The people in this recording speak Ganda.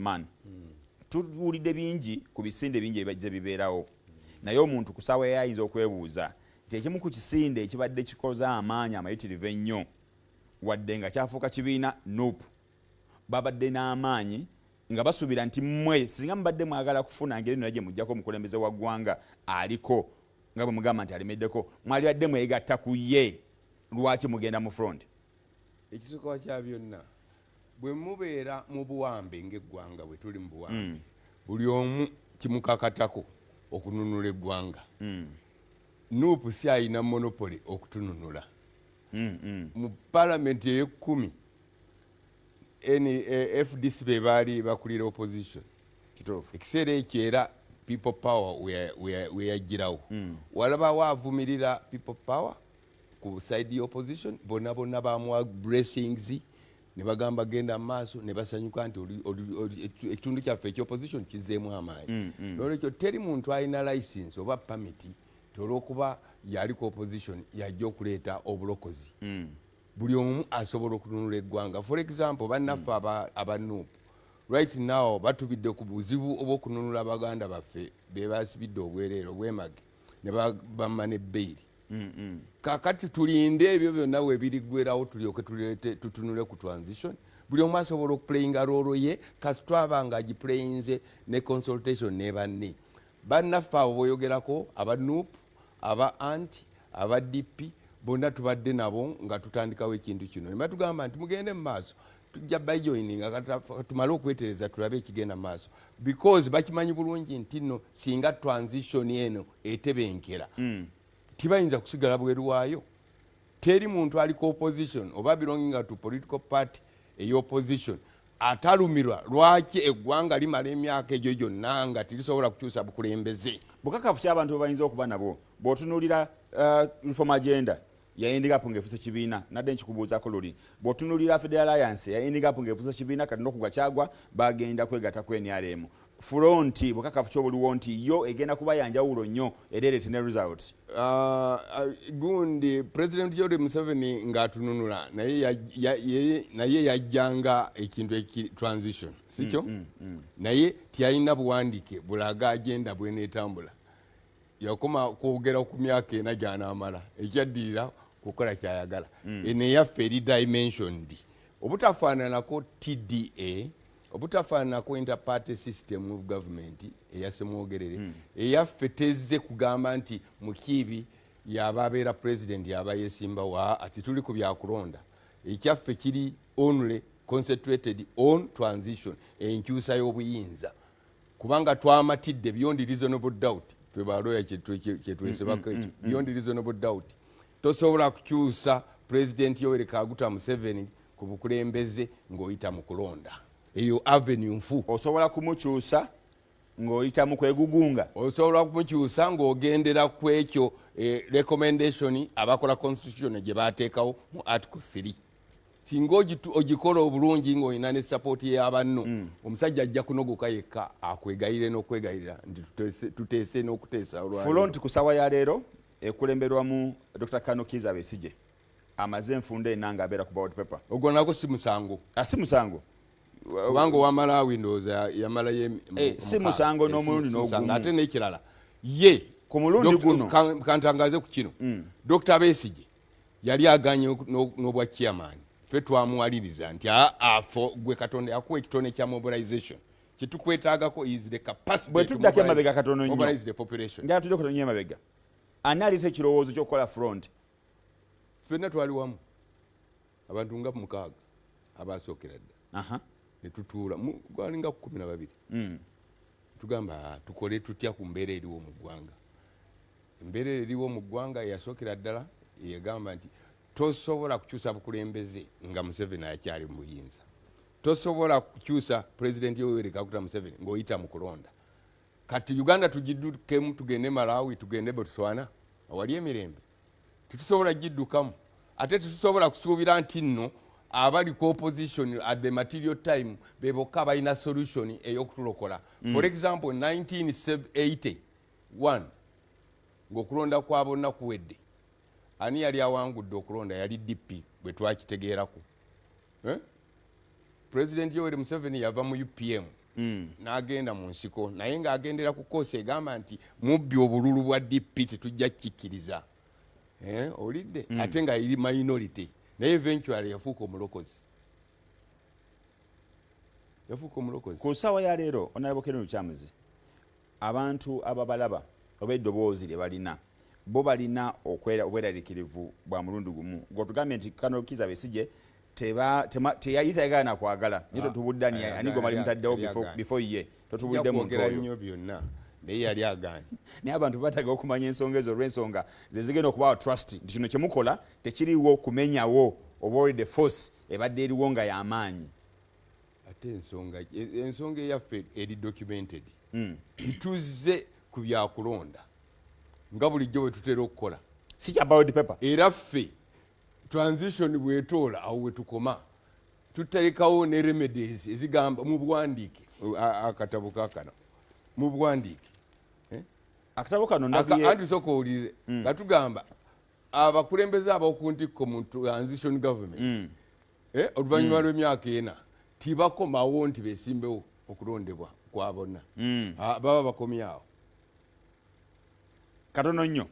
man tuwulidde bingi ku bisinde bingi ebibajja bibeerawo naye omuntu ku ssaawa yayinza okwebuuza nti ekimu ku kisinde ekibadde kikoza amaanyi amayitirivu ennyo wadde nga kyafuuka kibiina NUP babadde n'amaanyi nga basuubira nti mmwe singa mubadde mwagala kufuna ngeri nno gye mujjako omukulembeze wa ggwanga aliko nga bwe mugamba nti alemeddeko mwalibadde mwegatta ku ye lwaki mugenda mu front ekisooka kya byonna bwe mubeera mu buwambe ng'eggwanga bwe tuli mu buwambe buli omu kimukakatako okununula eggwanga NUP si ayina monopole okutununula mu palamenti ey'ekkumi FDC be baali bakulira opposition ekiseera ekyo era people power weyagirawo walabawo avumirira people power ku side y'opposition bonna bamuwa blessings ne bagamba genda maaso ne basanyuka nti ekitundu kyaffe eky'opposition kizzeemu amaanyi n'olwekyo teri muntu alina license oba pamiti olw'okuba yali ku opposition yajja okuleeta obulokozi buli omu asobola okununula eggwanga. For example bannaffe aba NUP right now batubidde ku buzibu obw'okununula baganda baffe be basibidde obwereere obwemage ne bamma n'ebbeeri kakati tulinde ebyo byonna webiriggwerawo tulyoke tutunule ku transition buli omu asobola okuplayinga roolo ye kasi twaba nga agiplayinze ne consultation ne banne bannaffe abo boyogerako aba NUP aba anti aba DP bonna tubadde nabo nga tutandikawo ekintu kino ne batugamba nti mugende mu maaso tujja bajoininga tumale okwetereza tulabe ekigenda mu maaso because bakimanyi bulungi nti nno singa transition eno etebenkera tibayinza kusigala bweru waayo. Teri muntu aliko opposition oba belonging to political party ey'opposition atalumirwa lwaki eggwanga limala emyaka egyo gyonna nga tirisobola kukyusa bukulembeze. Bukakafu ky'abantu bwe bayinza okuba nabo bw'otunuulira reform agenda yayindigapo ng'efuuse kibiina nadde nkikubuuzako luli bw'otunuulira Federal Alliance yayindigapo ng'efuuse kibiina kati n'okugwa kyagwa bagenda kwegatta ku NRM front bukakafu ky'obuliwo nti yo egenda kuba yanjawulo nnyo era ereete ne result. Gundi President Yoweri Museveni ng'atununula naye yajjanga ekintu transition sikyo naye tiyalina buwandiike bulaga agenda bweneetambula yakoma kwogera ku myaka ena gy'anaamala ekyaddirira kukola kyayagala eneyaffe eri dimensioned obutafaananako TDA obutafaananako interparty system of government eyasemwogerere eyaffe tezze kugamba nti mukiibi yaba abeera president yaba yesimbawo ati tuli ku byakulonda ekyaffe kiri only concentrated on transition enkyusa y'obuyinza kubanga twamatidde beyond reasonable doubt twebaloya kyetwesebako ekyo beyond reasonable doubt tosobola kukyusa president Yoweri Kaguta Museveni ku bukulembeze ng'oyita mu kulonda eyo avenue nfu osobola kumukyusa ng'oyita mu kwegugunga osobola kumukyusa ng'ogendera ku ekyo recommendation abakola constitution gye baateekawo mu article 3 singa ogikola obulungi ng'olina ne support y'abanno omusajja ajja kunogoka yekka akwegayire n'okwegayirira nti tuteese n'okuteesa front ku ssaawa ya leero ekulemberwamu Dr. Kano Kizza Besigye amaze enfunda ena ng'abeera ku ballot paper ogwo nako si musango si musango kubanga owamalawi ndowooza yamalayo si musango n'omulundi n'ogumu ate n'ekirala ye ku mulundi guno kantangaze ku kino Dr. Besigye yali aganye n'obwa chairman ffe twamuwaliriza nti afo gwe Katonda yakuwa ekitone kya mobilization kitukwetaagako is the capacity bwe tuddako emabega katono nnyo mobilize the population nga tudde kutonya emabega ani aliisa ekirowoozo ky'okukola front ffenna twali wamu abantu nga 6 abasookera dda ne tutuula gwalinga ku 12 tugamba tukole tutya ku mbeera eriwo mu ggwanga embeera eriwo mu ggwanga eyasookera ddala yegamba nti tosobola kukyusa bukulembeze nga Museveni akyali mu buyinza tosobola kukyusa President Yoweri Kaguta Museveni ng'oyita mu kulonda kati Uganda tugiddukemu tugende Malawi tugende Botswana awali emirembe titusobola giddukamu ate tetusobola kusuubira nti nno abali ku opposition at the material time bebokka balina solution ey'okutulokola for example 1981 ng'okulonda kwa bonna kuwedde ani yali awangudde okulonda yali DP bwe twakitegeerako President Yoweri Museveni yava mu UPM n'agenda mu nsiko naye ng'agendera ku koosi egamba nti mubbi obululu bwa DP tetujja kikkiriza. Olidde ate nga iri minority naye eventually yafuuka omulokozi. Ku nsaawa ya leero Honorable Ken Kyamuzi, abantu ababalaba oba eddoboozi lye balina bo balina obweraliikirivu bwa mulundi gumu. Gwotugambye nti Kano Kizza Besigye teyayita na kwagala naye totubuddani anigo mali mutaddewo before ye totubudde muntu oyo nnyo byonna naye yali aganye. Naye abantu bataga okumanya ensonga ezo olw'ensonga ze zigenda okubawa trust nti kino kye mukola tekiriwo kumenyawo oba the force ebadde eriwo nga y'amaanyi. Ate ensonga eyaffe eri documented. Ntuzze ku byakulonda nga bulijjo bwe tutera okukola. Si kya ballot paper. Era ffe transition bwetoola awo wetukoma tuteekawo ne remedies ezigamba mu buwandiike akatabo kakano mu buwandiike akatabo kano anti sooka owulirize nga tugamba abakulembeze ab'oku ntikko mu transition government oluvannyuma lw'emyaka ena tibakomawo nti beesimbewo okulondebwa kwa bonna baba bakomyawo katono nnyo.